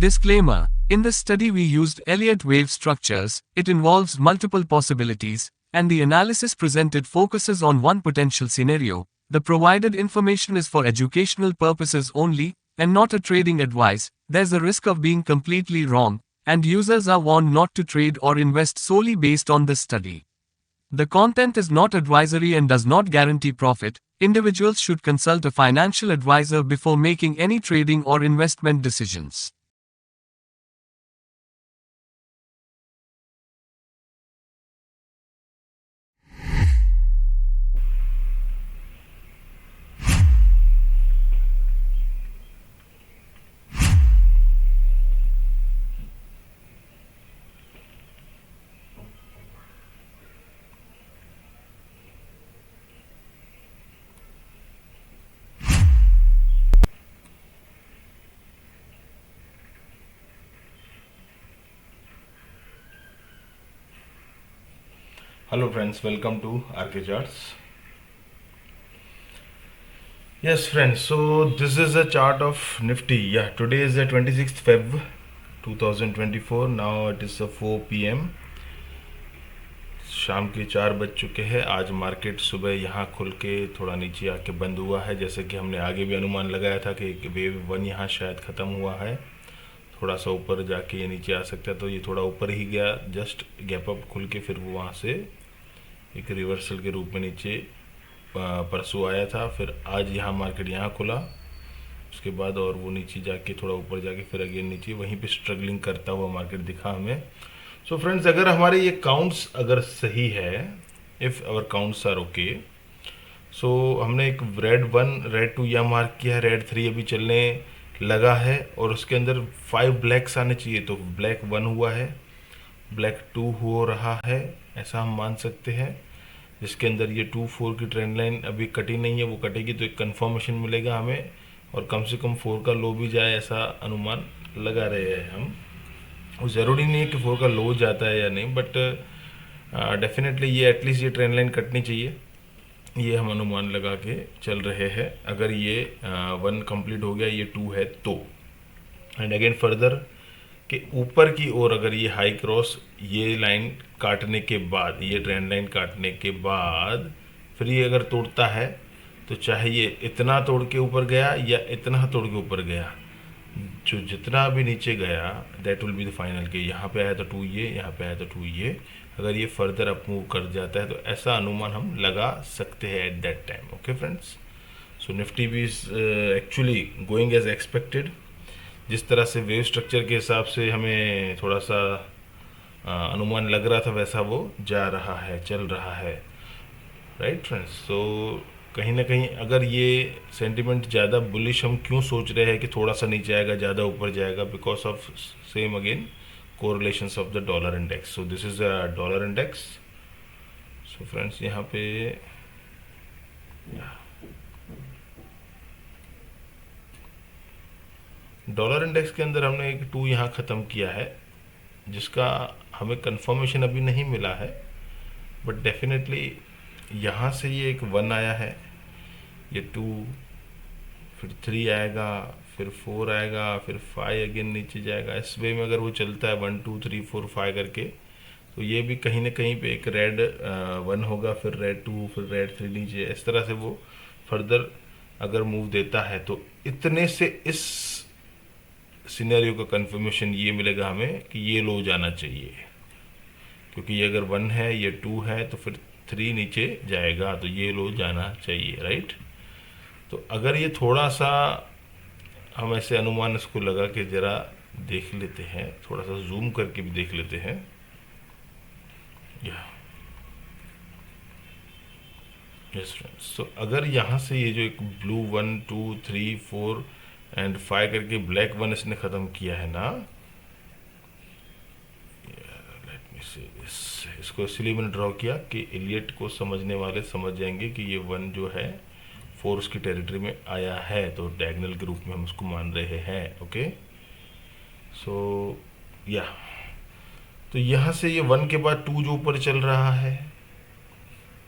Disclaimer: in this study we used Elliott wave structures. It involves multiple possibilities, and the analysis presented focuses on one potential scenario. The provided information is for educational purposes only, and not a trading advice. There's a risk of being completely wrong, and users are warned not to trade or invest solely based on this study. The content is not advisory and does not guarantee profit. Individuals should consult a financial advisor before making any trading or investment decisions. Hello friends, welcome to RK Charts. Yes friends, so this is a chart of Nifty. Yeah, today is the 26th Feb 2024. Now it is 4 PM. शाम के 4 बज चुके हैं. आज market सुबह यहाँ खुल के थोड़ा नीचे आके बंद हुआ है. जैसे कि हमने आगे भी अनुमान लगाया था कि वेव 1 यहाँ शायद ख़त्म हुआ है, थोड़ा सा ऊपर जाके ये नीचे आ सकता है. तो ये थोड़ा ऊपर ही गया, जस्ट गैप अप खुल के फिर वो वहाँ से एक रिवर्सल के रूप में नीचे परसों आया था. फिर आज यहाँ मार्केट यहाँ खुला, उसके बाद और वो नीचे जाके थोड़ा ऊपर जाके फिर अगेन नीचे, वहीं पे स्ट्रगलिंग करता हुआ मार्केट दिखा हमें. सो फ्रेंड्स, अगर हमारे ये काउंट्स अगर सही है, if our counts are okay, so हमने एक रेड 1 रेड 2 यहाँ मार्क किया है, रेड 3 अभी चलने लगा है और उसके अंदर 5 ब्लैक्स आने चाहिए. तो ब्लैक 1 हुआ है, ब्लैक 2 हो रहा है, ऐसा हम मान सकते हैं. जिसके अंदर ये 2-4 की ट्रेंड लाइन अभी कटी नहीं है, वो कटेगी तो एक कंफर्मेशन मिलेगा हमें, और कम से कम 4 का लो भी जाए ऐसा अनुमान लगा रहे हैं हम. वो ज़रूरी नहीं है कि 4 का लो जाता है या नहीं, बट डेफिनेटली ये एटलीस्ट ये ट्रेंड लाइन कटनी चाहिए, ये हम अनुमान लगा के चल रहे हैं. अगर ये 1 कंप्लीट हो गया, ये 2 है तो, एंड अगेन फर्दर कि ऊपर की ओर अगर ये हाई क्रॉस ये लाइन काटने के बाद, ये ट्रेंड लाइन काटने के बाद फिर ये अगर तोड़ता है, तो चाहे ये इतना तोड़ के ऊपर गया या इतना तोड़ के ऊपर गया, जो जितना भी नीचे गया that will be the final. के यहाँ पे आया तो 2 ये, यहाँ पे आया तो 2 ये. अगर ये फर्दर अप मूव कर जाता है तो ऐसा अनुमान हम लगा सकते हैं at that time. Okay friends, so Nifty भी is actually going as expected. जिस तरह से वेव स्ट्रक्चर के हिसाब से हमें थोड़ा सा अनुमान लग रहा था, वैसा वो जा रहा है, चल रहा है. राइट फ्रेंड्स, सो कहीं ना कहीं अगर ये सेंटिमेंट ज़्यादा बुलिश हम क्यों सोच रहे हैं कि थोड़ा सा नीचे आएगा, ज़्यादा ऊपर जाएगा, because of same again correlations of the dollar index. So this is a dollar index. So friends, यहाँ पे डॉलर इंडेक्स के अंदर हमने एक 2 यहाँ ख़त्म किया है, जिसका हमें कंफर्मेशन अभी नहीं मिला है, बट डेफिनेटली यहाँ से ये एक 1 आया है, ये 2, फिर 3 आएगा, फिर 4 आएगा, फिर 5 अगेन नीचे जाएगा. इस वे में अगर वो चलता है 1 2 3 4 5 करके, तो ये भी कहीं ना कहीं पे एक रेड 1 होगा, फिर रेड 2, फिर रेड 3 नीचे. इस तरह से वो फर्दर अगर मूव देता है तो इतने से इस सिनेरियो का कंफर्मेशन ये मिलेगा हमें कि ये लो जाना चाहिए, क्योंकि ये अगर 1 है, ये 2 है, तो फिर 3 नीचे जाएगा, तो ये लो जाना चाहिए. राइट, तो अगर ये थोड़ा सा हम ऐसे अनुमान इसको लगा के ज़रा देख लेते हैं, थोड़ा सा जूम करके भी देख लेते हैं. यस फ्रेंड्स, सो अगर यहाँ से ये जो एक ब्लू 1 2 3 4 एंड 5 करके ब्लैक 1 इसने ख़त्म किया है ना, लेट मी से इसको इसलिए मैंने ड्रॉ किया कि एलियट को समझने वाले समझ जाएंगे कि ये 1 जो है 4 उसकी टेरिटरी में आया है, तो डायगोनल के रूप में हम उसको मान रहे हैं. ओके, सो या तो यहाँ से ये 1 के बाद 2 जो ऊपर चल रहा है,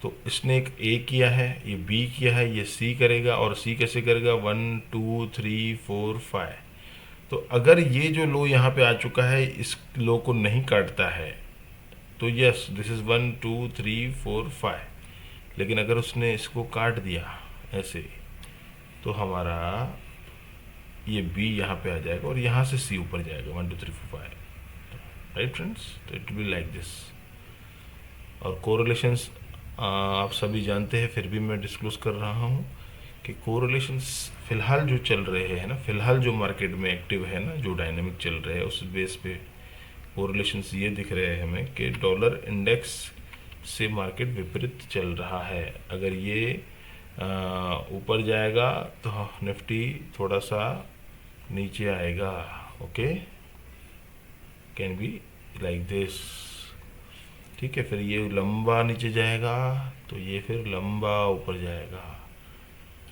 तो इसने एक ए किया है, ये बी किया है, ये सी करेगा, और सी कैसे करेगा 1 2 3 4 5. तो अगर ये जो लो यहाँ पे आ चुका है इस लो को नहीं काटता है तो यस दिस इज़ 1 2 3 4 5, लेकिन अगर उसने इसको काट दिया ऐसे तो हमारा ये बी यहाँ पे आ जाएगा और यहाँ से सी ऊपर जाएगा 1 2 3 4 5, राइट फ्रेंड्स। तो इट विल लाइक दिस। और कोरिलेशंस आप सभी जानते हैं, फिर भी मैं डिस्क्लोज कर रहा हूँ कि कोरिलेशंस फिलहाल जो चल रहे हैं ना, फिलहाल जो मार्केट में एक्टिव है ना, जो डायनामिक चल रहे हैं, उस बेस पे कोरिलेशंस ये दिख रहे हैं हमें कि डॉलर इंडेक्स से मार्केट विपरीत चल रहा है। अगर ये ऊपर जाएगा तो निफ्टी थोड़ा सा नीचे आएगा। Okay, can be like this, ठीक है। फिर ये लंबा नीचे जाएगा तो ये फिर लंबा ऊपर जाएगा,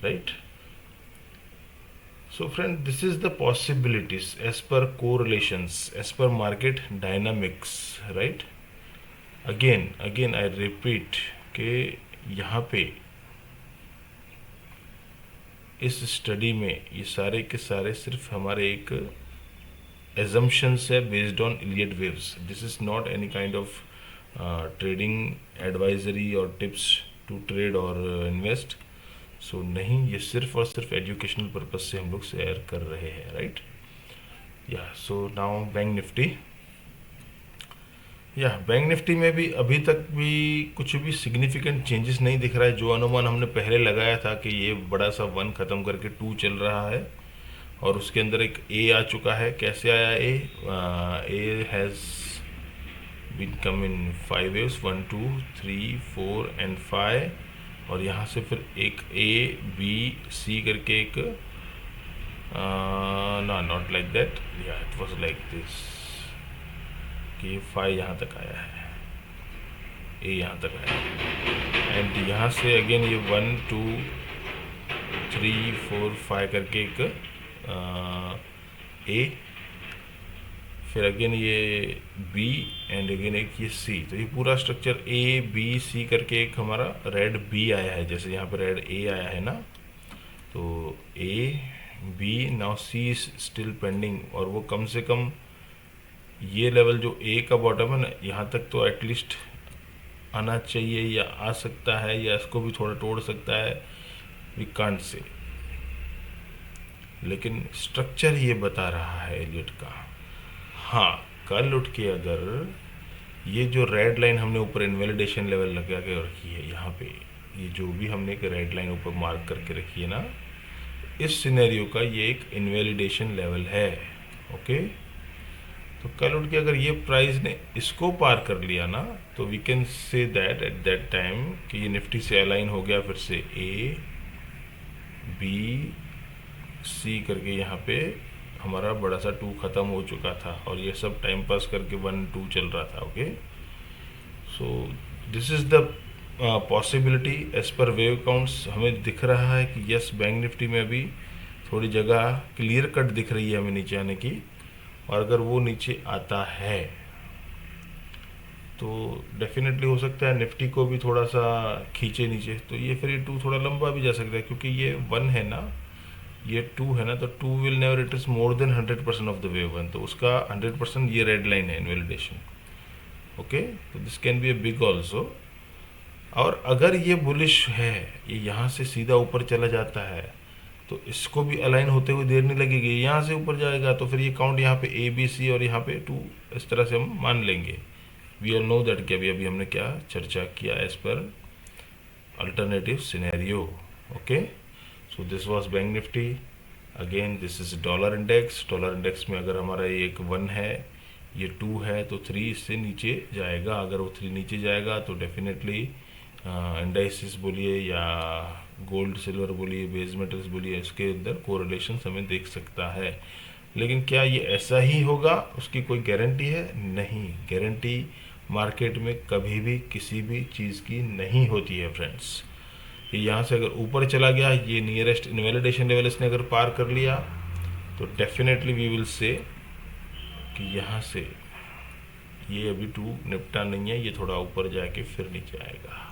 right. So friend, this is the possibilities as per correlations, as per market dynamics, right? Again I repeat कि यहाँ पे इस स्टडी में ये सारे के सारे सिर्फ हमारे एक assumptions है based on Elliott waves. This is not any kind of trading advisory or tips to trade or invest. सो नहीं, ये सिर्फ और सिर्फ एजुकेशनल पर्पज से हम लोग शेयर कर रहे हैं, right. Yeah so now bank Nifty, या बैंक निफ्टी में भी अभी तक भी कुछ भी सिग्निफिकेंट चेंजेस नहीं दिख रहा है। जो अनुमान हमने पहले लगाया था कि ये बड़ा सा 1 ख़त्म करके 2 चल रहा है और उसके अंदर एक ए आ चुका है। कैसे आया A has been come in 5 waves, 1 2 3 4 and 5, और यहाँ से फिर एक ए बी सी करके एक ना नॉट लाइक दैट, या इट वाज लाइक दिस कि 5 यहाँ तक आया है, ए यहाँ तक आया है, एंड यहाँ से अगेन ये 1 2 3 4 5 करके एक ए, फिर अगेन ये बी एंड अगेन एक ये सी। तो ये पूरा स्ट्रक्चर ए बी सी करके एक हमारा रेड बी आया है, जैसे यहाँ पे रेड ए आया है ना, तो A B, now C is still pending, और वो कम से कम ये लेवल जो ए का बॉटम है ना, यहाँ तक तो एटलीस्ट आना चाहिए या आ सकता है, या इसको भी थोड़ा तोड़ सकता है, वी कांट से। लेकिन स्ट्रक्चर ये बता रहा है एलियट का। हाँ, कल उठ के अगर ये जो रेड लाइन हमने ऊपर इनवैलिडेशन लेवल लगा के रखी है यहाँ पे, ये जो भी हमने एक रेड लाइन ऊपर मार्क करके रखी है ना, इस सिनेरियो का ये एक इनवैलिडेशन लेवल है। ओके, तो कल उठ के अगर ये प्राइस ने इसको पार कर लिया ना, तो we can say that at that time कि ये निफ्टी से अलाइन हो गया फिर से ए बी सी करके, यहाँ पे हमारा बड़ा सा 2 ख़त्म हो चुका था और ये सब टाइम पास करके 1 2 चल रहा था। Okay, so this is the possibility as per wave counts. हमें दिख रहा है कि यस, बैंक निफ्टी में अभी थोड़ी जगह क्लियर कट दिख रही है हमें नीचे आने की, और अगर वो नीचे आता है तो डेफिनेटली हो सकता है निफ्टी को भी थोड़ा सा खींचे नीचे, तो ये फिर ये 2 थोड़ा लंबा भी जा सकता है, क्योंकि ये 1 है ना, ये 2 है ना, तो 2 will never it is more than 100% of the wave 1, तो उसका 100% ये रेड लाइन है इनवैलिडेशन। ओके, तो this can be a big also. और अगर ये बुलिश है, ये यहाँ से सीधा ऊपर चला जाता है, तो इसको भी अलाइन होते हुए देर नहीं लगेगी, यहाँ से ऊपर जाएगा, तो फिर ये काउंट यहाँ पे ए बी सी और यहाँ पे 2, इस तरह से हम मान लेंगे। वी आर नो दैट कि अभी हमने क्या चर्चा किया as per alternative scenario. Okay, so this was bank Nifty. Again this is dollar index. Dollar index में अगर हमारा ये एक 1 है, ये 2 है, तो 3 इससे नीचे जाएगा। अगर वो 3 नीचे जाएगा तो डेफिनेटली इंडाइसिस बोलिए या गोल्ड सिल्वर बोलिए, बेस मेटल्स बोलिए, इसके अंदर कोरिलेशन हमें देख सकता है। लेकिन क्या ये ऐसा ही होगा, उसकी कोई गारंटी है? नहीं, गारंटी मार्केट में कभी भी किसी भी चीज़ की नहीं होती है फ्रेंड्स। ये यहाँ से अगर ऊपर चला गया, ये नियरेस्ट इनवैलिडेशन लेवल इसने अगर पार कर लिया, तो डेफिनेटली वी विल से कि यहाँ से ये अभी 2 निपटा नहीं है, ये थोड़ा ऊपर जाके फिर नीचे आएगा,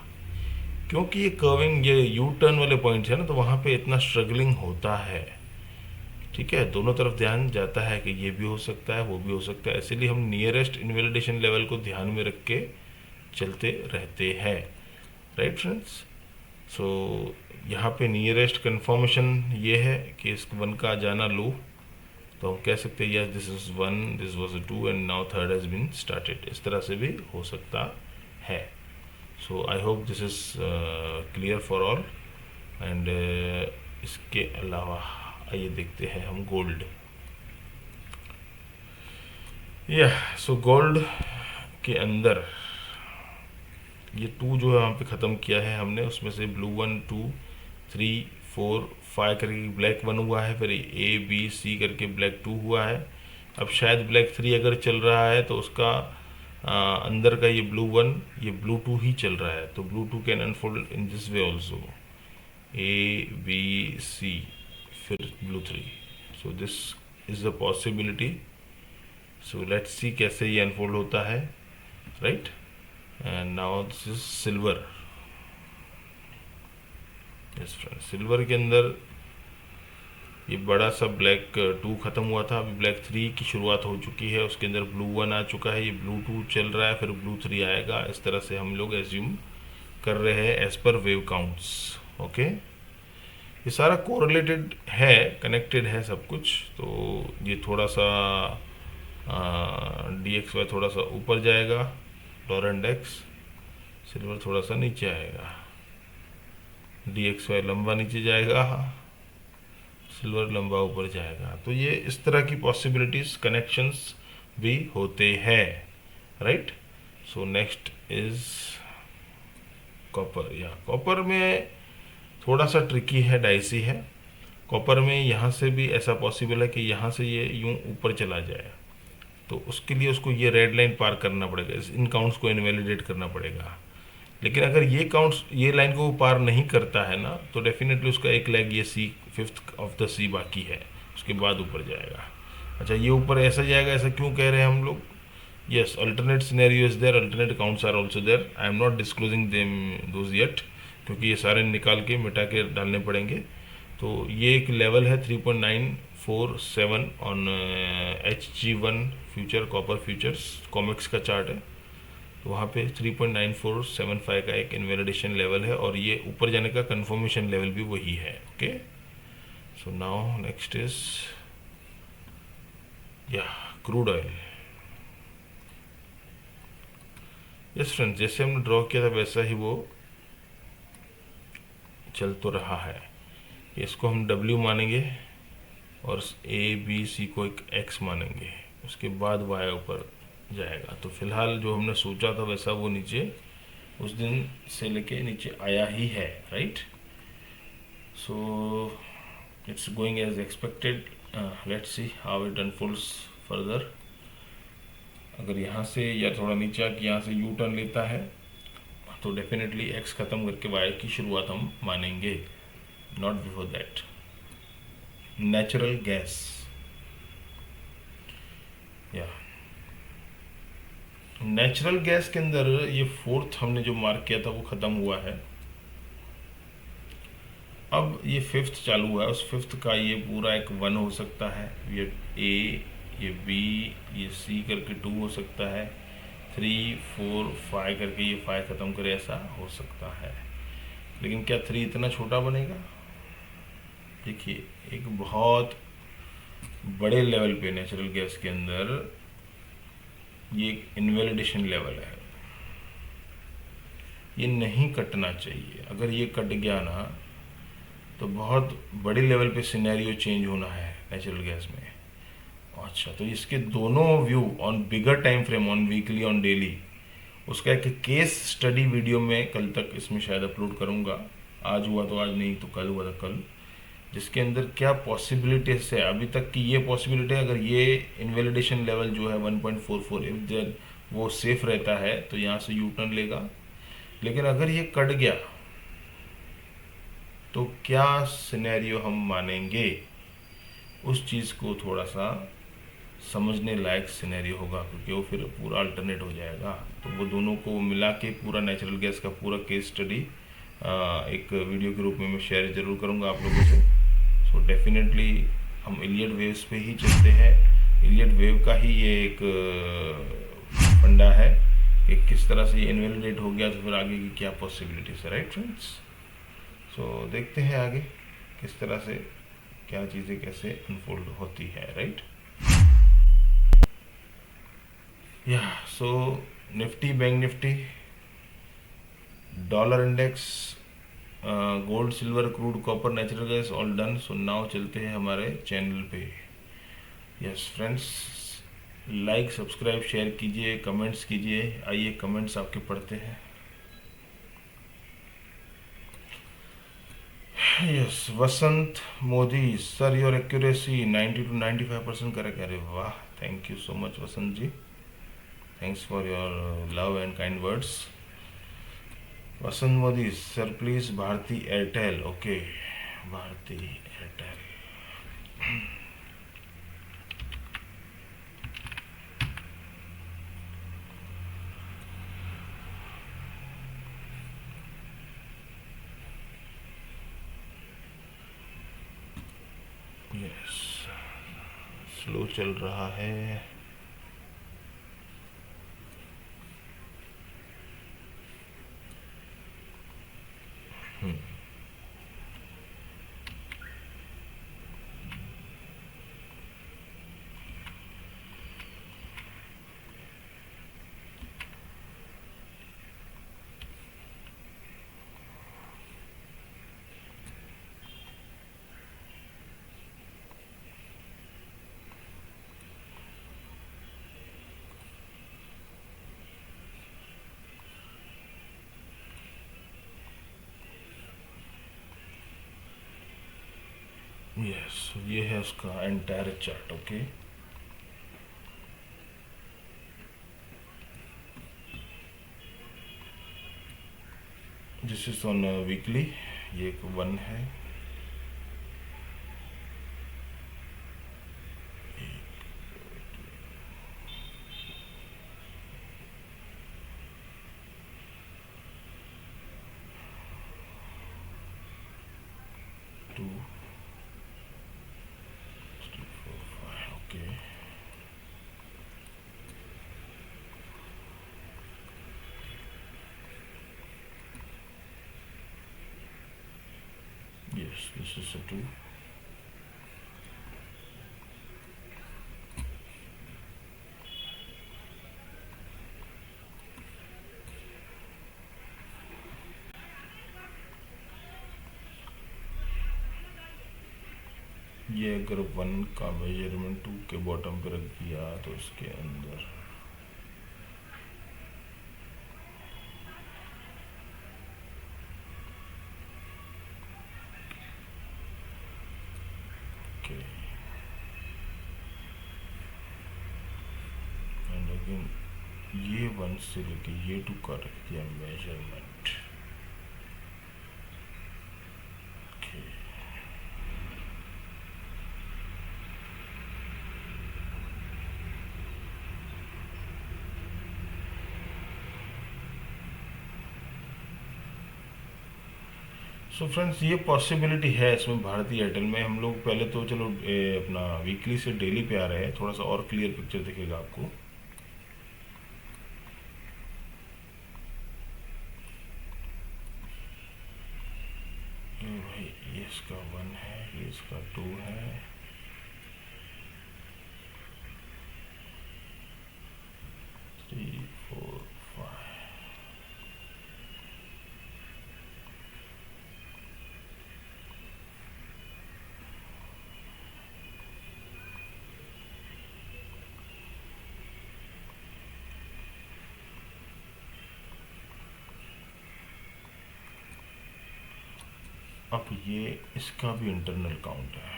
क्योंकि ये कर्विंग, ये यू टर्न वाले पॉइंट्स है ना, तो वहाँ पे इतना स्ट्रगलिंग होता है ठीक है, दोनों तरफ ध्यान जाता है कि ये भी हो सकता है वो भी हो सकता है, इसीलिए हम नियरेस्ट इनवैलिडेशन लेवल को ध्यान में रख के चलते रहते हैं। राइट फ्रेंड्स, सो यहाँ पे नियरेस्ट कन्फर्मेशन ये है कि इस वन का जाना लो, तो हम कह सकते हैं yes this is one, this was a two and now third has been started, इस तरह से भी हो सकता है। So I hope this is clear for all. And इसके अलावा आइए देखते हैं हम गोल्ड। सो गोल्ड के अंदर ये टू जो है यहाँ पे ख़त्म किया है हमने, उसमें से ब्लू 1 2 3 4 5 करके ब्लैक 1 हुआ है, फिर ए बी सी करके ब्लैक 2 हुआ है। अब शायद ब्लैक 3 अगर चल रहा है तो उसका अंदर का ये ब्लू 1 ये ब्लू 2 ही चल रहा है, तो blue 2 can unfold in this way also, A B C फिर blue 3। So this is a possibility. So let's see कैसे ये अनफोल्ड होता है। Right, and now this is silver. Yes friend, silver के अंदर ये बड़ा सा ब्लैक 2 ख़त्म हुआ था, अभी ब्लैक 3 की शुरुआत हो चुकी है, उसके अंदर ब्लू 1 आ चुका है, ये ब्लू 2 चल रहा है, फिर ब्लू 3 आएगा। इस तरह से हम लोग एज्यूम कर रहे हैं as per wave counts. Okay, ये सारा कोरिलेटेड है, कनेक्टेड है सब कुछ। तो ये थोड़ा सा DXY थोड़ा सा ऊपर जाएगा, डॉलर इंडेक्स, सिल्वर थोड़ा सा नीचे आएगा, DXY लंबा नीचे जाएगा, सिल्वर लंबा ऊपर जाएगा। तो ये इस तरह की पॉसिबिलिटीज कनेक्शंस भी होते हैं। Right, so next is copper. या कॉपर में थोड़ा सा ट्रिकी है, डाइसी है। कॉपर में यहाँ से भी ऐसा पॉसिबल है कि यहाँ से ये यूं ऊपर चला जाए, तो उसके लिए उसको ये रेड लाइन पार करना पड़ेगा, इन काउंट्स को इनवैलिडेट करना पड़ेगा। लेकिन अगर ये काउंट्स ये लाइन को पार नहीं करता है ना, तो डेफिनेटली उसका एक लेग ये सी, फिफ्थ ऑफ द सी बाकी है, उसके बाद ऊपर जाएगा। अच्छा, ये ऊपर ऐसा जाएगा, ऐसा क्यों कह रहे हैं हम लोग? Yes, alternate scenario is there, alternate counts are also there. I am not disclosing them those yet, क्योंकि ये सारे निकाल के मिटा के डालने पड़ेंगे। तो ये एक लेवल है 3.947 on HG1 future, copper futures, comics का चार्ट है। तो वहाँ पे 3.9475 का एक इनवैलिडेशन लेवल है, और ये ऊपर जाने का कंफर्मेशन लेवल भी वही है। Okay, so now next is crude oil. Yes friends, जैसे हमने ड्रॉ किया था वैसा ही वो चल तो रहा है। इसको हम W मानेंगे और ABC को एक X मानेंगे, उसके बाद Y ऊपर जाएगा। तो फिलहाल जो हमने सोचा था वैसा वो नीचे उस दिन से लेके नीचे आया ही है। Right, so it's going as expected. Let's see how it unfolds further. अगर यहाँ से या थोड़ा नीचे आके यहाँ से यू टर्न लेता है तो डेफिनेटली X ख़त्म करके Y की शुरुआत हम मानेंगे, not before that. Natural gas, या नेचुरल गैस के अंदर ये फोर्थ हमने जो मार्क किया था वो ख़त्म हुआ है। अब ये फिफ्थ चालू हुआ है, उस फिफ्थ का ये पूरा एक 1 हो सकता है, ये A, ये B, ये C करके 2 हो सकता है, 3 4 5 करके ये 5 ख़त्म करे, ऐसा हो सकता है। लेकिन क्या 3 इतना छोटा बनेगा? देखिए, एक बहुत बड़े लेवल पे नेचुरल गैस के अंदर ये एक इनवैलिडेशन लेवल है, ये नहीं कटना चाहिए। अगर ये कट गया ना तो बहुत बड़े लेवल पे सिनेरियो चेंज होना है नेचुरल गैस में। अच्छा, तो इसके दोनों view on bigger time frame, on weekly, on daily, उसका एक केस स्टडी वीडियो में कल तक इसमें शायद अपलोड करूँगा। आज हुआ तो आज, नहीं तो कल हुआ तो कल, जिसके अंदर क्या पॉसिबिलिटीज है अभी तक की। ये पॉसिबिलिटी है, अगर ये इनवैलिडेशन लेवल जो है 1.44 इफ वो सेफ रहता है तो यहाँ से यू टर्न लेगा। लेकिन अगर ये कट गया तो क्या सिनेरियो हम मानेंगे, उस चीज़ को थोड़ा सा समझने लायक सिनेरियो होगा, क्योंकि वो फिर पूरा अल्टरनेट हो जाएगा। तो वो दोनों को मिला के पूरा नेचुरल गैस का पूरा केस स्टडी एक वीडियो के रूप में मैं शेयर ज़रूर करूँगा आप लोगों से। सो डेफिनेटली हम इलियट वेव्स पे ही चलते हैं। इलियट वेव का ही ये एक फंडा है कि किस तरह से ये इनवैलिडेट हो गया तो फिर आगे की क्या पॉसिबिलिटीज है, राइट फ्रेंड्स। सो देखते हैं आगे किस तरह से क्या चीज़ें कैसे अनफोल्ड होती है, right. Yeah so Nifty, bank Nifty, dollar index, gold, silver, crude, copper, natural gas all done. So now चलते हैं हमारे चैनल पे। Yes friends, like subscribe share कीजिए, कमेंट्स कीजिए। आइए कमेंट्स आपके पढ़ते हैं। Yes, Vasant Modi, sir your accuracy 90 to 95% correct. अरे वाह, thank you so much Vasant ji, thanks for your love and kind words. Vasant Modi, sir please Bharti Airtel. Okay, Bharti Airtel. Yes, slow चल रहा है। यस, ये है उसका entire chart. Okay, this is on weekly. ये एक वन है, two, three, four, five. Okay, yes, this is a two. ये अगर वन का मेजरमेंट टू के बॉटम पे रख दिया तो उसके अंदर ओके, एंड अगेन ये वन से लेके ये टू का रख दिया मेजरमेंट। ओके, सो फ्रेंड्स, ये पॉसिबिलिटी है इसमें भारतीय एयरटेल में। हम लोग पहले तो चलो अपना वीकली से डेली पे आ रहे हैं, थोड़ा सा और क्लियर पिक्चर दिखेगा आपको। ये भाई, ये इसका वन है, ये इसका टू है, थ्री, फोर, फाइव। अब ये इसका भी इंटरनल काउंट है।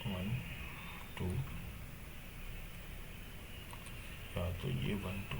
वन, टू, या तो ये वन टू,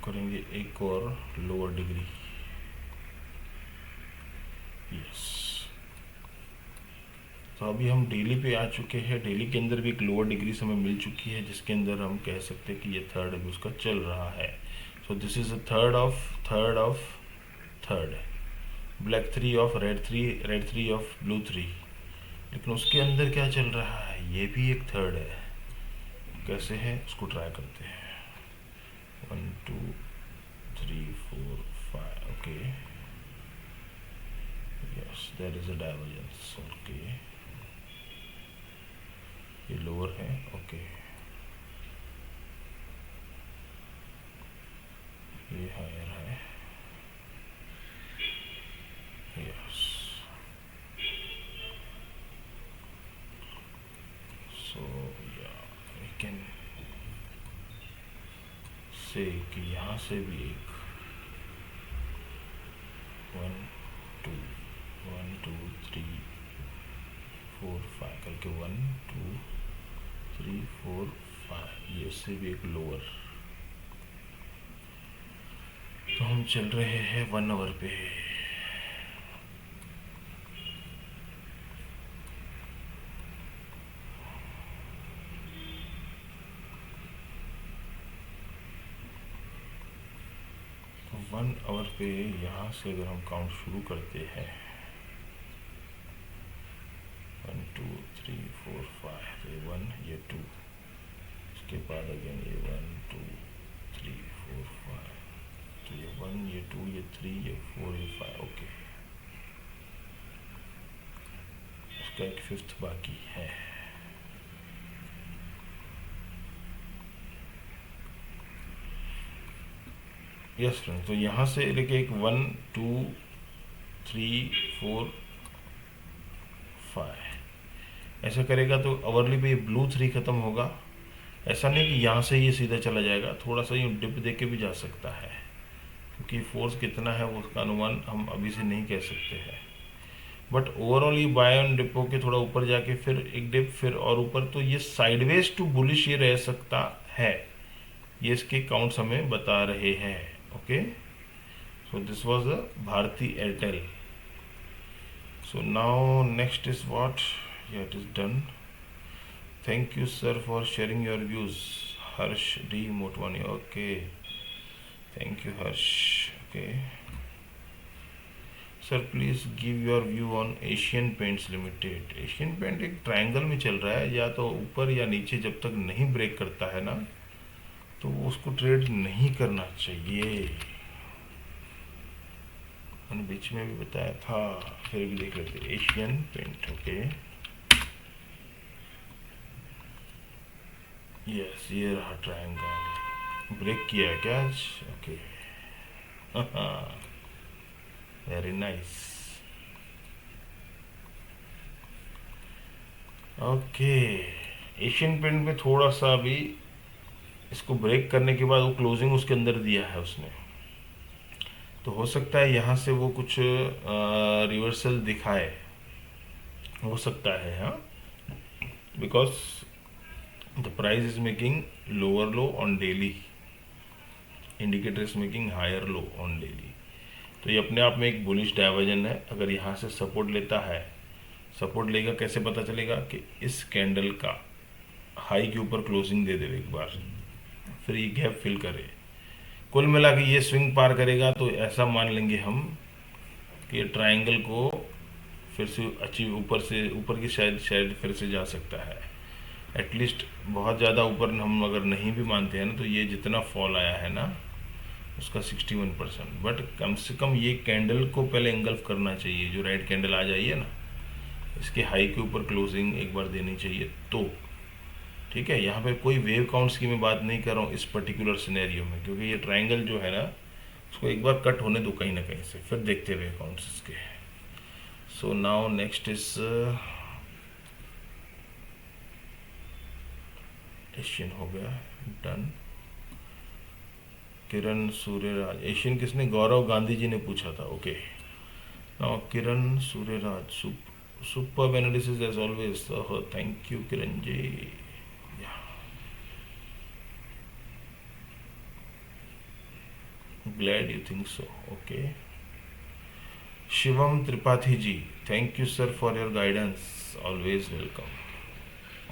करेंगे एक और लोअर डिग्री। यस, तो अभी हम डेली पे आ चुके हैं। डेली के अंदर भी एक लोअर डिग्री हमें मिल चुकी है, जिसके अंदर हम कह सकते हैं कि ये थर्ड अभी उसका चल रहा है। So this is a third of third, black 3 of red 3, red 3 of blue 3। लेकिन उसके अंदर क्या चल रहा है, ये भी एक थर्ड है। कैसे है उसको ट्राई करते हैं। 1 2 3 4 5, okay, yes there is a divergence, okay, ये लोअर है, ओके, ये हायर है, yes. So yeah we can से कि यहाँ से भी एक 1 2 1 2 3 4 5 करके 1 2 3 4 5, ये से भी एक लोअर। तो हम चल रहे हैं 1 आवर पे। तो 1 आवर पे यहाँ से अगर हम काउंट शुरू करते हैं 1 2 3 4 5, ये 1 ये 2, इसके बाद अगेन ये 1 2 3 4 5, तो ये 1 ये 2 ये 3 ये 4 ये 5, ओके। इसका एक फिफ्थ बाकी है। यस फ्रेंड, तो यहाँ से लेके एक 1 2 3 4 5 ऐसा करेगा तो अवरली पे ये ब्लू 3 खत्म होगा। ऐसा नहीं कि यहाँ से ये सीधा चला जाएगा, थोड़ा सा यूँ डिप दे के भी जा सकता है, क्योंकि फोर्स कितना है वो उसका अनुमान हम अभी से नहीं कह सकते हैं। बट ओवरऑल ये बाय ऑन डिप के थोड़ा ऊपर जाके फिर एक डिप फिर और ऊपर, तो ये साइडवेज टू बुलिश ये रह सकता है। ये इसके काउंट्स हमें बता रहे हैं। Okay, so this was the Bharti Airtel. So now next is what, yeah, it is done. Thank you sir for sharing your views. Harsh D Motwani, okay, thank you Harsh, okay. Sir please give your view on Asian Paints Limited. Asian Paint एक triangle में चल रहा है, या तो ऊपर या नीचे, जब तक नहीं ब्रेक करता है ना तो उसको ट्रेड नहीं करना चाहिए। मैंने बीच में भी बताया था, फिर भी देख लेते। एशियन पेंट, ओके, यस ये रहा ट्रायंगल। ब्रेक किया है क्या आज, okay, very nice, okay. Asian paint में थोड़ा सा अभी इसको ब्रेक करने के बाद वो क्लोजिंग उसके अंदर दिया है उसने, तो हो सकता है यहाँ से वो कुछ रिवर्सल दिखाए, हो सकता है, हाँ, because the price is making lower low on daily, indicator is making higher low on daily। तो ये अपने आप में एक बुलिश डाइवर्जन है। अगर यहाँ से सपोर्ट लेता है, सपोर्ट लेगा, कैसे पता चलेगा कि इस कैंडल का हाई के ऊपर क्लोजिंग दे दे एक बार, फिर ये गैप फिल करे, कुल मिला के ये स्विंग पार करेगा, तो ऐसा मान लेंगे हम कि ट्रायंगल को फिर से अच्छी ऊपर की शायद फिर से जा सकता है। एटलीस्ट बहुत ज़्यादा ऊपर हम अगर नहीं भी मानते हैं ना, तो ये जितना फॉल आया है ना उसका 61%, बट कम से कम ये कैंडल को पहले एंगल्फ करना चाहिए। जो रेड कैंडल आ जाइए ना, इसके हाई के ऊपर क्लोजिंग एक बार देनी चाहिए, तो ठीक है। यहाँ पे कोई वेव काउंट्स की मैं बात नहीं कर रहा हूँ इस पर्टिकुलर सिनेरियो में, क्योंकि ये ट्रायंगल जो है ना उसको एक बार कट होने दो कहीं ना कहीं से, फिर देखते वेव काउंट्स इसके। सो नाउ नेक्स्ट इज एशियन, हो गया डन। किरण सूर्यराज, एशियन किसने, गौरव गांधी जी ने पूछा था, okay. Now Kiran Suryaraj, super analysis as always, thank you Kiran ji. Glad you think so. Okay. Shivam Tripathi ji, thank you sir for your guidance. Always welcome.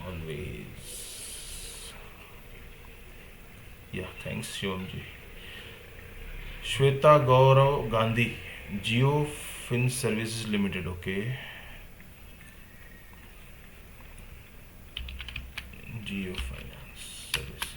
Always. Yeah, thanks Shivam ji. Shweta Gaurav Gandhi, Geo Fin Services Limited. Okay. Geo Finance Services.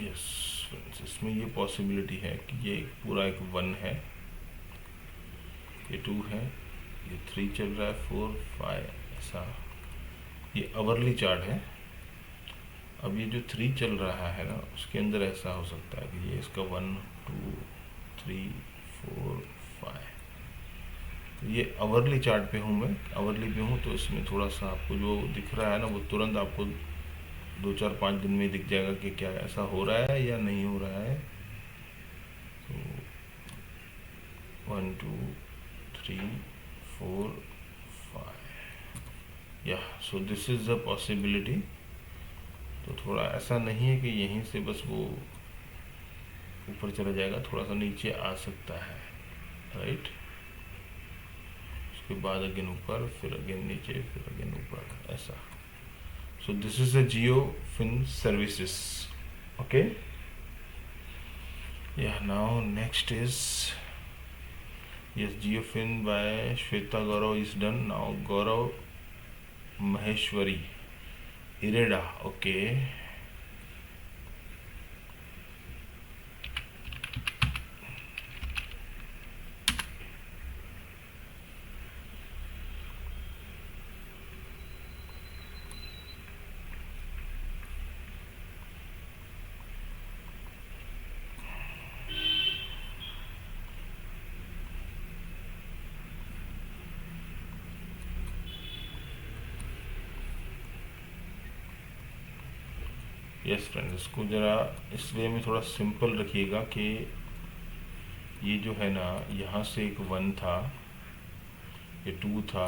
Yes friends, इसमें ये possibility है कि ये पूरा एक 1 है, ये 2 है, ये 3 चल रहा है, 4 5 ऐसा। ये आवरली चार्ट है। अब ये जो 3 चल रहा है ना, उसके अंदर ऐसा हो सकता है कि ये इसका 1 2 3 4 5। तो ये आवरली चार्ट पे हूँ मैं, आवरली पे हूँ, तो इसमें थोड़ा सा आपको जो दिख रहा है ना, वो तुरंत आपको 2 4 5 दिन में दिख जाएगा कि क्या ऐसा हो रहा है या नहीं हो रहा है। तो 1 2 3 4 5 या so this is the possibility. तो थोड़ा ऐसा नहीं है कि यहीं से बस वो ऊपर चला जाएगा, थोड़ा सा नीचे आ सकता है, राइट। उसके बाद अगेन ऊपर, फिर अगेन नीचे, फिर अगेन ऊपर, ऐसा। So this is a GeoFin services. Okay. Yeah. Now next is, yes, GeoFin by Shweta Gaurav is done. Now Gaurav Maheshwari, IREDA. Okay. Yes friends, इसको ज़रा इस वे में थोड़ा सिंपल रखिएगा कि ये जो है ना, यहाँ से एक 1 था, ये 2 था,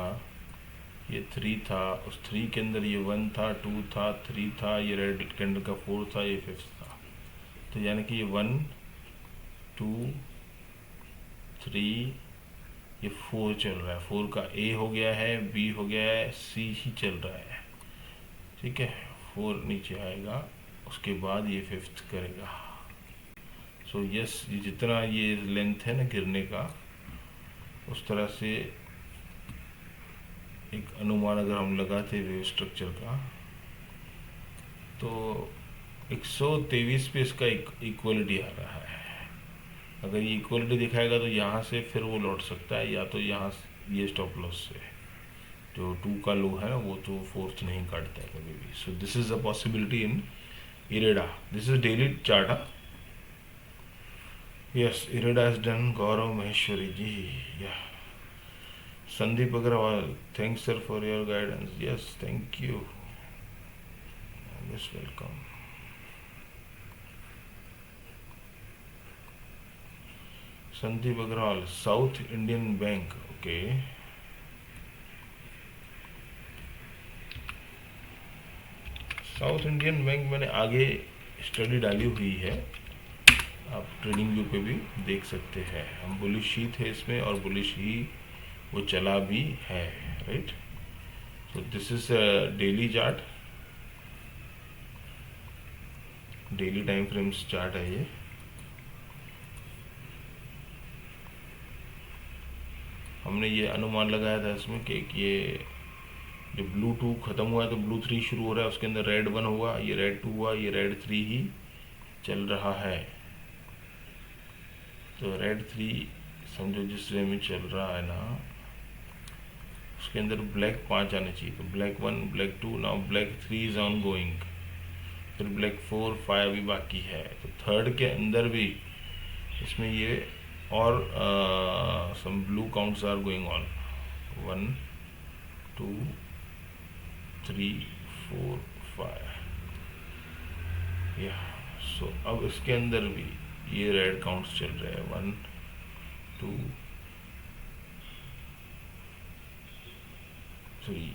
ये 3 था, उस 3 के अंदर ये 1 था, 2 था, 3 था, ये रेड के अंदर का 4 था, ये 5 था। तो यानी कि ये 1 2 3 ये 4 चल रहा है। 4 का A हो गया है, B हो गया है, C ही चल रहा है, ठीक है। 4 नीचे आएगा, उसके बाद ये 5th करेगा। सो यस, ये जितना ये लेंथ है ना गिरने का, उस तरह से एक अनुमान अगर हम लगाते वेव स्ट्रक्चर का, तो 123 पे इसका इक्वलिटी आ रहा है। अगर ये इक्वलिटी दिखाएगा तो यहाँ से फिर वो लौट सकता है, या तो यहाँ ये स्टॉप लॉस से जो 2 का लो है ना, वो तो 4th नहीं काटता है कभी भी। So this is a possibility in IREDA. This is daily chart. Yes, IREDA is done. Gaurav Maheshwari ji. Yeah. Sandeep Agrawal, thanks sir for your guidance. Yes, thank you. Always welcome. Sandeep Agrawal, South Indian Bank. Okay. South Indian bank मैंने आगे study डाली हुई है, आप trading view पे भी देख सकते हैं। हम बुलिश ही थे इसमें, और बुलिश ही वो चला भी है, right. So this is daily chart, daily time frames chart है ये। हमने ये अनुमान लगाया था इसमें कि ये जो ब्लू 2 ख़त्म हुआ है तो ब्लू 3 शुरू हो रहा है, उसके अंदर रेड 1 हुआ, ये रेड 2 हुआ, ये रेड 3 ही चल रहा है। तो रेड 3 समझो जिस वे में चल रहा है ना, उसके अंदर ब्लैक 5 आने चाहिए। तो black 1, black 2, now black 3 is on going, फिर ब्लैक 4, 5 भी बाकी है। तो थर्ड के अंदर भी इसमें ये और some blue counts are going on, 1 2 3 4 5 या। सो अब इसके अंदर भी ये रेड काउंट्स चल रहे हैं, 1 2 3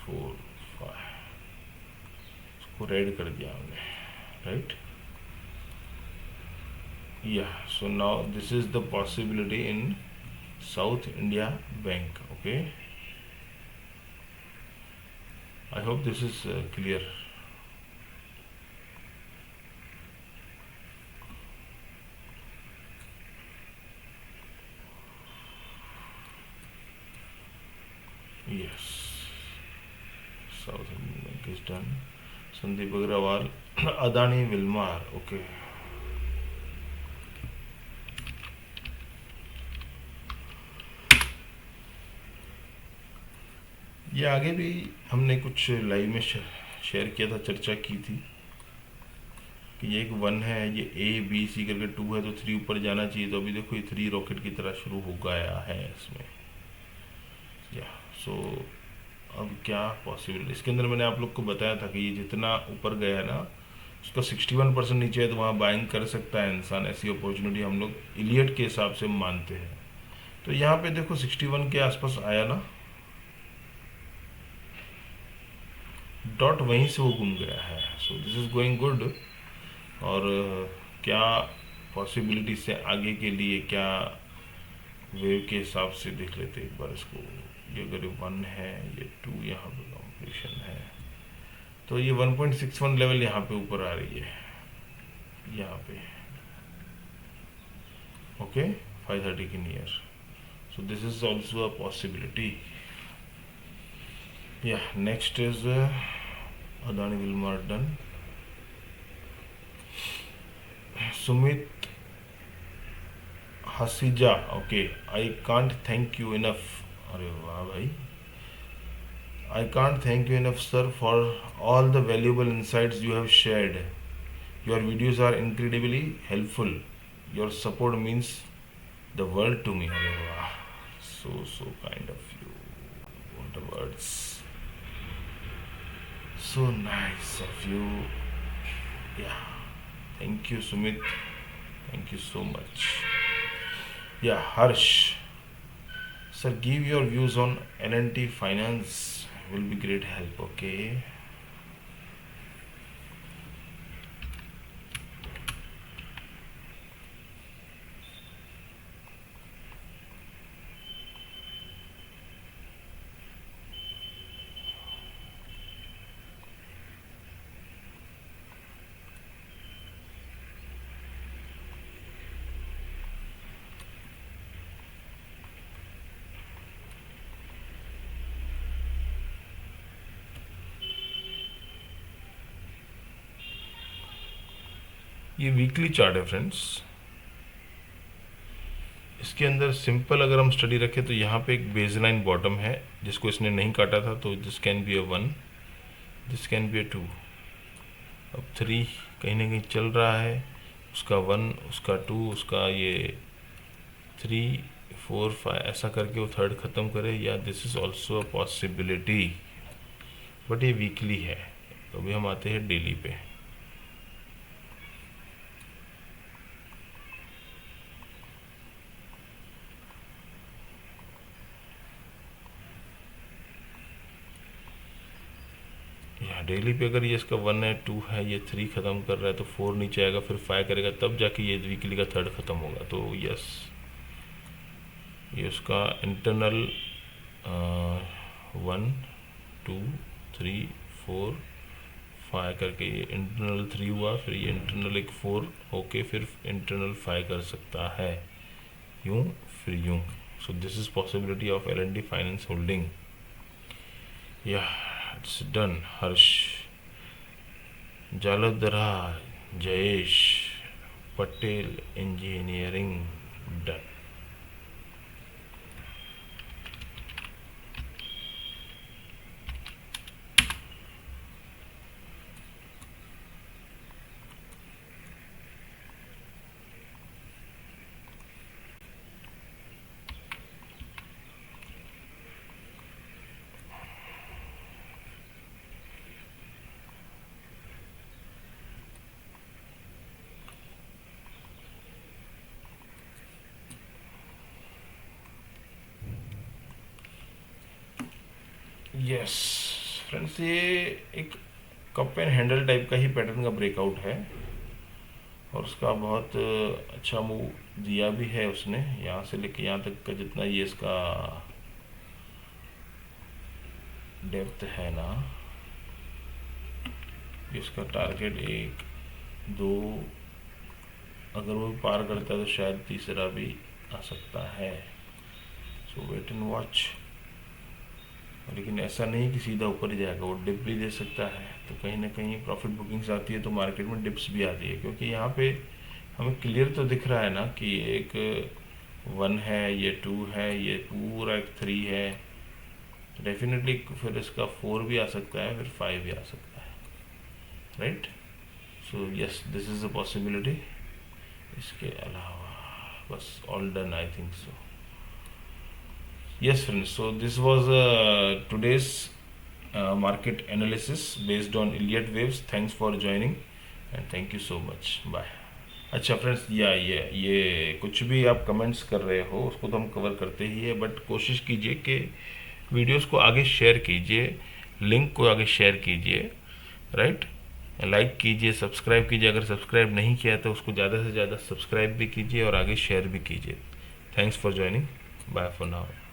4 5, इसको रेड कर दिया हमने, right. Yeah, so now this is the possibility in South India Bank. Okay, I hope this is clear. Yes, South Indian Bank is done. Sandeep Agrawal, Adani Wilmar. Okay. ये आगे भी हमने कुछ लाइव में share किया था, चर्चा की थी कि ये एक 1 है, ये ABC करके 2 है, तो 3 ऊपर जाना चाहिए। तो अभी देखो ये 3 रॉकेट की तरह शुरू हो गया है इसमें, या सो अब क्या पॉसिबल। इसके अंदर मैंने आप लोग को बताया था कि ये जितना ऊपर गया है ना, उसका 61% नीचे है, तो वहाँ बाइंग कर सकता है इंसान। ऐसी अपॉर्चुनिटी हम लोग इलियट के हिसाब से मानते हैं। तो यहाँ पे देखो 61 के आसपास आया ना, डॉट वहीं से वो घूम गया है। So this is going good. और क्या पॉसिबिलिटी से आगे के लिए क्या वेव के हिसाब से देख लेते एक बार इसको। ये अगर 1 है, ये 2 यहाँ पे कॉम्प्लीशन है, तो ये 1.61 लेवल यहाँ पे ऊपर आ रही है, यहाँ पे। ओके, 530 के near. So this is also a possibility. Yeah, next is Adani Wilmar done. Sumit Hasija, okay, I can't thank you enough. अरे वाह भाई, I can't thank you enough, sir, for all the valuable insights you have shared. Your videos are incredibly helpful. Your support means the world to me. अरे वाह, so kind of you. What the words. So nice of you. Yeah, thank you Sumit, thank you so much. Yeah, Harsh, sir, give your views on L&T Finance, will be great help. Okay, ये weekly chart है friends. इसके अंदर simple अगर हम study रखें तो यहाँ पे एक बेसलाइन बॉटम है जिसको इसने नहीं काटा था, तो this can be a 1, this can be a 2। अब 3 कहीं ना कहीं चल रहा है, उसका 1, उसका 2, उसका ये 3 4 5 ऐसा करके वो थर्ड ख़त्म करे, या this is also a possibility, but ये वीकली है। तो अभी हम आते हैं डेली पे। डेली पे अगर ये इसका 1 है, 2 है, ये 3 ख़त्म कर रहा है, तो 4 नीचे आएगा, फिर 5 करेगा, तब जाके ये वीकली का थर्ड ख़त्म होगा। तो यस, ये उसका इंटरनल 1 2 3 4 5 करके ये इंटरनल 3 हुआ, फिर ये इंटरनल एक 4 होके फिर इंटरनल 5 कर सकता है, यूँ फिर यूँ। So this is possibility of L&T finance holding. Yeah it's done. Harsh, Jalandhara Jayesh, Patel engineering, done. Yes friends, ये एक कप एंड हैंडल टाइप का ही पैटर्न का ब्रेकआउट है और उसका बहुत अच्छा मूव दिया भी है उसने। यहाँ से लेके यहाँ तक का जितना ये इसका डेप्थ है ना, इसका टारगेट 1 2, अगर वो पार करता है तो शायद तीसरा भी आ सकता है। सो वेट एंड वॉच। लेकिन ऐसा नहीं कि सीधा ऊपर ही जाएगा, वो डिप भी दे सकता है। तो कहीं ना कहीं प्रॉफिट बुकिंग्स आती है तो मार्केट में डिप्स भी आती है, क्योंकि यहाँ पे हमें क्लियर तो दिख रहा है ना कि एक 1 है, ये 2 है, ये पूरा एक 3 है। डेफिनेटली फिर इसका 4 भी आ सकता है, फिर 5 भी आ सकता है, right. So yes, this is a possibility. इसके अलावा बस all done, I think so. Yes friends, so this was today's market analysis based on Elliott waves. Thanks for joining and thank you so much. Bye. अच्छा friends, ये कुछ भी आप comments कर रहे हो उसको तो हम कवर करते ही है, बट कोशिश कीजिए कि वीडियोस को आगे शेयर कीजिए, लिंक को आगे शेयर कीजिए, राइट। लाइक कीजिए, सब्सक्राइब कीजिए, अगर सब्सक्राइब नहीं किया तो उसको ज़्यादा से ज़्यादा सब्सक्राइब भी कीजिए और आगे शेयर भी कीजिए। Thanks for joining, bye for now.